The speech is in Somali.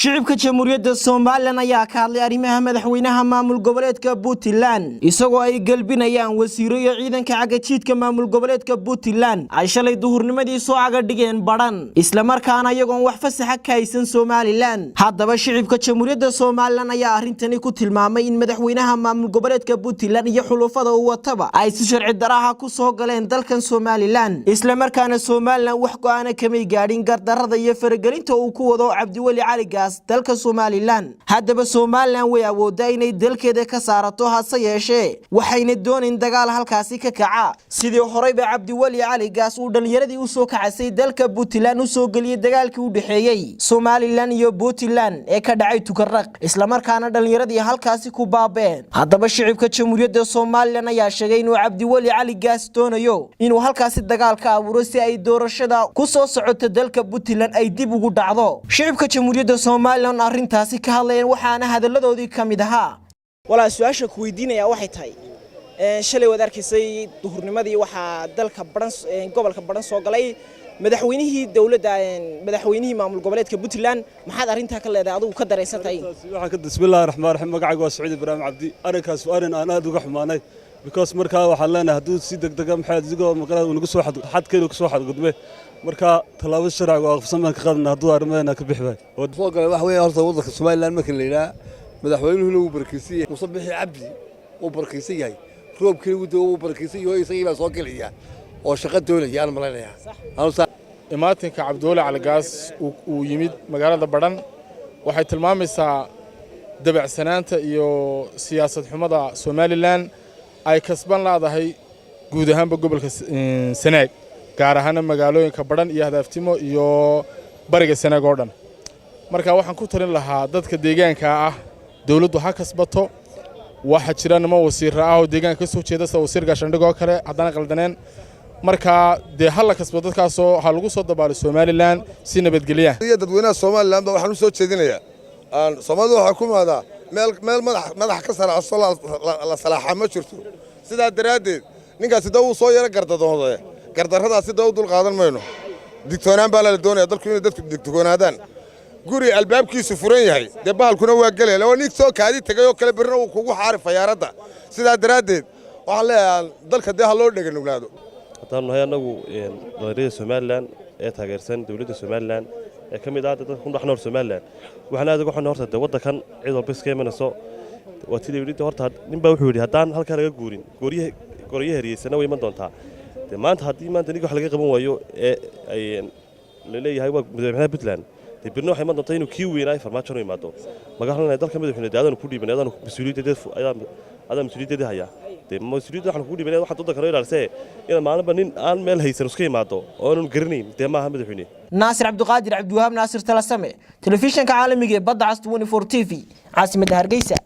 shicibka jamhuuriyadda Soomaaliland ayaa ka hadlay arrimaha madaxweynaha maamul goboleedka Puntland isagoo ay galbinayaan wasiiro iyo ciidanka cagajiidka maamul goboleedka Puntland ay shalay duhurnimadii soo caga dhigeen baran isla markaana iyagoon wax fasax ka haysan Soomaaliland haddaba shicibka jamhuuriyadda Soomaaliland ayaa arintani ku tilmaamay in madaxweynaha maamul goboleedka Puntland iyo xulufada uu wataba ay si sharci daraaha ku soo galeen dalkan Soomaaliland isla markaana Soomaaliland wax go'aan kamay gaadhin gardarrada iyo faragelinta uu ku wado Cabdiwali Cali dalka Soomaaliland haddaba Soomaaliland way awoodaa inay dalkeeda ka saarato hase yeeshee waxayna dooneen dagaal halkaasi ka kaca sidii horeyba Cabdiwali Cali Gaas uu dhalinyaradii u soo kacay dalka Puntland u soo galiyay dagaalkii u dhaxeeyay Soomaaliland iyo Puntland ee ka dhacay Tukarraq isla markaana dhalinyaradii halkaasi ku baabeen haddaba shicibka jamhuuriyadda Soomaaliland ayaa sheegay inuu Cabdiwali Cali Gaas doonayo inuu halkaasi dagaal ka abuuro si ay doorashada ku soo socoto dalka Puntland ay dib ugu dhacdo shicibka jamhuuriyadda Soomaaliland arrintaasi ka hadlayeen waxaana hadaladoodii kamid ahaa wala su'aasha ku weydiinaya waxay tahay shalay wad arkaysay duhurnimadii waxa dalka baran gobolka baran soo galay madaxweynihii dawladda madaxweynihii maamul goboleedka Puntland maxaad arrinta ka leedahay adigu ka dareysantahay waxa ka bismillaahir rahmaanir rahiim magacaygu waa Saciid Ibraahim Cabdi arrinkaas waanan aan aad uga xumaanay because markaa waxa leenahay haduu si degdeg ah maxay adigoo maqlaad ugu soo xadkeenu ku soo xadgudbay marka talaabo sharci oo qofsan ka qaadna haduu arrimaha ka bixbay oo soo galay wax weey horta waddanka Soomaaliland markii la yiraahdo madaxweynuhu uu barkiisay Musabixi Cabdi uu barkiisay yahay roobkii uu barkiisay iyo isaga soo galaya oo shaqo dawladda aan malaynayaa imaatinka Cabdiwali Cali Gaas uu yimid magaalada Badhan waxay tilmaamaysaa dabacsanaanta iyo siyaasad xumada Soomaaliland ay kasban laadahay guud ahaanba gobolka Sanaag gaar ahaan magaalooyinka Badhan iyo Hadaftimo iyo bariga Sanaag oo dhan marka waxaan ku tarin lahaa dadka deegaanka ah dawladdu ha kasbato waxa jira nimo wasiir ah oo deegaanka ka soo jeeda wasiir gaashandhigo kale haddana qaldaneen marka de hal la kasbado dadkaas oo ha lagu soo dabaalo Soomaaliland si nabadgelyo dadweynaha Soomaaliland waxaan u soo jeedinayaa Soomaalidu waxa ku maadaa meel madax ka saraaco la salaaxa ma jirto sida daraadeed ninkaas uu soo yara gardadooday gardarradaas dad dul qaadan mayno digtoonaan baa la doonayaa dalku inay dadku digtoonaadaan guri albaabkiisu furan yahay de baalkuna waa galay laba nin soo kaadi tagay oo kale birna uu kugu xaari fayaaradda sida daraadeed waxa leeyahay dalka de ha loo dhaganuglaado haddaan nahay anagu dowladda Soomaaliland ee taageersan dowladda Soomaaliland ee kamid ah dadka ku dhaxnoor Soomaaliland waxaan aad uga xun horta waddankan cid walba iska imanayso watii dowladda horta ninba wuxuu yiri haddaan halka laga guurin gooriye heriyeysana way iman doontaa maanta haddii maanta niga wax laga qaban waayo ay la leeyahay waa madaxweynaha Puntland birno waxay iman doontaa inuu kii weynaa farmaajo imaado magaalada dalka madaxweynaha aadan ku dhiibay aadan mas'uuliyadda haya mas'uuliyadda waxaan ku dhiibay waxa dadka kale ilaalsay in maalinba nin aan meel haysan iska imaado oo aan garanayn maaha madaxweyne Naasir Cabdiqaadir Cabdiwahaab Naasir Talasame telefishinka caalamiga ee Badda Cas 24 TV caasimadda Hargeysa